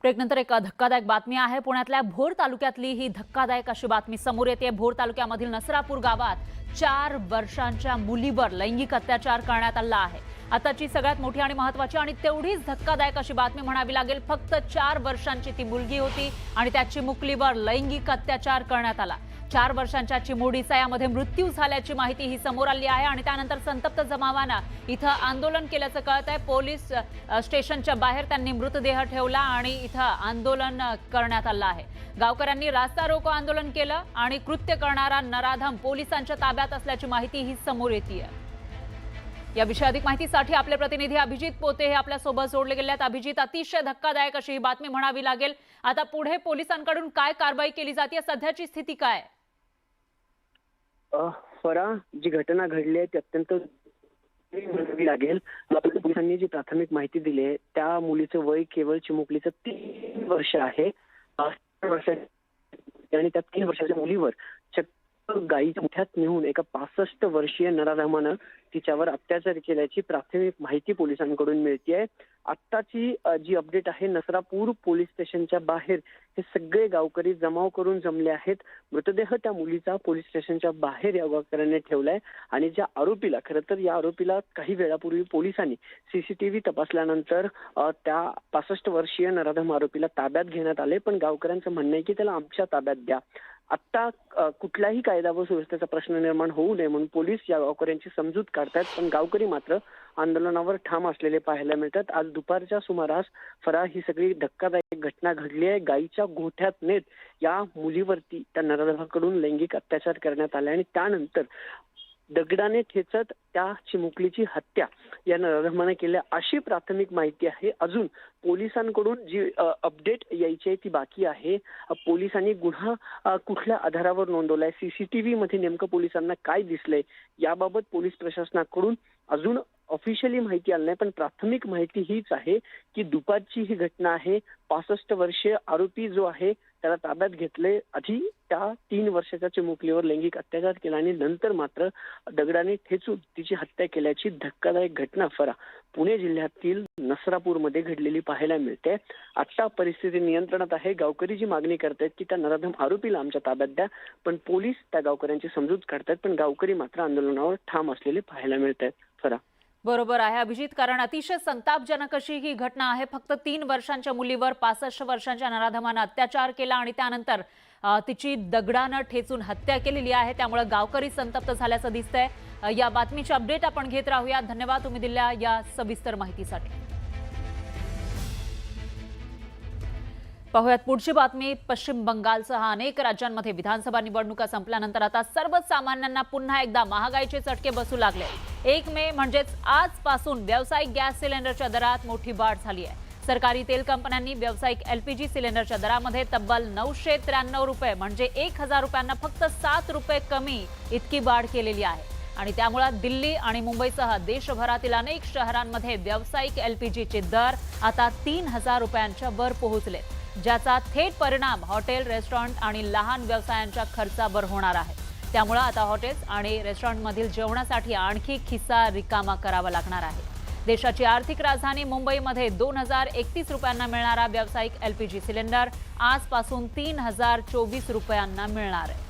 ब्रेकनंतर एक धक्कादायक बातमी आहे। पुण्यातल्या भोर तालुक्यातली ही धक्कादायक अशी बातमी समोर येते। भोर तालुक्यामधील नसरापूर गावात 4 वर्षांच्या मुलीवर लैंगिक अत्याचार करण्यात आला आहे। आताची सगळ्यात मोठी आणि महत्त्वाची आणि तेवढीच धक्कादायक अशी बातमी म्हणावी लागेल। फक्त 4 वर्षांची ती मुलगी होती आणि त्या चिमुकलीवर लैंगिक अत्याचार करण्यात आला। 4 वर्षांच्या चिमुरडीचा यामध्ये मृत्यू झाल्याची माहिती ही समोर आली आहे आणि त्यानंतर संतप्त जमावानं इथं आंदोलन केल्याचं कळत आहे। पोलीस स्टेशनच्या बाहेर त्यांनी मृतदेह ठेवला आणि इथं आंदोलन करण्यात आलं आहे। गावकऱ्यांनी रास्ता रोको आंदोलन केलं आणि कृत्य करणारा नराधम पोलिसांच्या ताब्यात असल्याची माहिती ही समोर येते। या विषयी अधिक माहितीसाठी आपले प्रतिनिधी अभिजित पोते हे आपल्या सोबत जोडले गेले आहेत। अभिजित, अतिशय धक्कादायक अशी ही बातमी म्हणावी लागेल। आता पुढे पोलिसांकडून काय कारवाई केली जाते, सध्याची स्थिती काय? फरा जी घटना घडली आहे ती अत्यंत म्हणावी लागेल। पोलिसांनी जी प्राथमिक माहिती दिली आहे त्या मुलीचं वय केवळ चिमुकलीचं 3 वर्ष आहे आणि त्या 3 वर्षाच्या मुलीवर गाईच्या मुठ्यात नेऊन एका 65 वर्षीय नराधमानं तिच्यावर अत्याचार केल्याची प्राथमिक माहिती पोलिसांकडून मिळते। आत्ताची जी अपडेट आहे, नसरापूर पोलीस स्टेशनच्या बाहेर हे सगळे गावकरी जमाव करून जमले आहेत। मृतदेह त्या मुलीचा पोलीस स्टेशनच्या बाहेर या गावकऱ्यांनी ठेवलाय आणि ज्या आरोपीला, खरं तर या आरोपीला काही वेळापूर्वी पोलिसांनी सीसीटीव्ही तपासल्यानंतर त्या 65 वर्षीय नराधम आरोपीला ताब्यात घेण्यात आले, पण गावकऱ्यांचं म्हणणं आहे की त्याला आमच्या ताब्यात द्या। आता कुठलाही कायदा व सुव्यवस्थेचा प्रश्न निर्माण होऊ नये म्हणून पोलीस या गावकऱ्यांची समजूत काढतात, पण गावकरी मात्र आंदोलनावर ठाम असलेले पाहायला मिळतात। आज दुपारच्या सुमारास फरार ही सगळी धक्कादायक घटना घडली आहे। गाईच्या गोठ्यात नेत या मुलीवरती त्या नराधमाकडून लैंगिक अत्याचार करण्यात आले आणि त्यानंतर दगडाने ठेचत त्या चिमुकलीची हत्या या नराधमाने केल्या अशी प्राथमिक माहिती आहे। अजून पोलिसांकडून जी अपडेट यायची आहे ती बाकी आहे। पोलिसांनी गुन्हा कुठल्या आधारावर नोंदवलाय, सीसीटीव्ही मध्ये नेमकं पोलिसांना काय दिसलंय याबाबत पोलीस प्रशासनाकडून अजून ऑफिशियली माहिती आली नाही, पण प्राथमिक माहिती हीच आहे की दुपारची ही घटना आहे। 65 वर्षीय आरोपी जो आहे त्याला ताब्यात घेतले। आधी त्या 3 वर्षाच्या चिमुकलीवर लैंगिक अत्याचार केला आणि नंतर मात्र दगडाने ठेचून तिची हत्या केल्याची धक्कादायक घटना फरा पुणे जिल्ह्यातील नसरापूरमध्ये घडलेली पाहायला मिळते। आता परिस्थिती नियंत्रणात आहे। गावकरी जी मागणी करतायत की त्या नराधम आरोपीला आमच्या ताब्यात द्या, पण पोलीस त्या गावकऱ्यांची समजूत काढतायत, पण गावकरी मात्र आंदोलनावर ठाम असलेले पाहायला मिळत आहेत। फरा बरोबर आहे अभिजित, कारण अतिशय संतापजनक अशी ही घटना आहे। फक्त 3 वर्षांच्या मुलीवर 65 वर्षांच्या नराधमानं अत्याचार केला आणि त्यानंतर तिची दगडानं ठेचून हत्या केलेली आहे। त्यामुळे गावकरी संतप्त झाल्याचं दिसतंय। या बातमीची अपडेट आपण घेत राहूया। धन्यवाद तुम्ही दिलेल्या या सविस्तर माहितीसाठी। पाहुयात पुढची बातमी। पश्चिम बंगालसह अनेक राज्यांमध्ये विधानसभा निवडणुका संपल्यानंतर आता सर्वसामान्यांना पुन्हा एकदा महागाईचे चटके बसू लागले। 1 मे म्हणजेच आजपासून व्यावसायिक गॅस सिलेंडरच्या दरात मोठी वाढ झाली आहे। सरकारी तेल कंपन्यांनी व्यावसायिक LPG सिलेंडरच्या दरामध्ये तब्बल 993 रुपये म्हणजे 1000 रुपयांना फक्त 7 रुपये कमी इतकी वाढ केलेली आहे आणि त्यामुळे दिल्ली आणि मुंबईसह देशभरातील अनेक शहरांमध्ये व्यावसायिक LPG चे दर आता 3000 रुपयांच्या वर पोहोचले, ज्याचा थेट परिणाम हॉटेल, रेस्टॉरंट आणि लहान व्यवसायांच्या खर्चावर होणार आहे। त्यामुळे आता हॉटेल्स आणि रेस्टॉरंटमधील जेवणासाठी आणखी खिस्सा रिकामा करावा लागणार आहे। देशाची आर्थिक राजधानी मुंबईमध्ये 2031 रुपयांना मिळणारा व्यावसायिक LPG सिलेंडर आजपासून 3024 रुपयांना मिळणार आहे।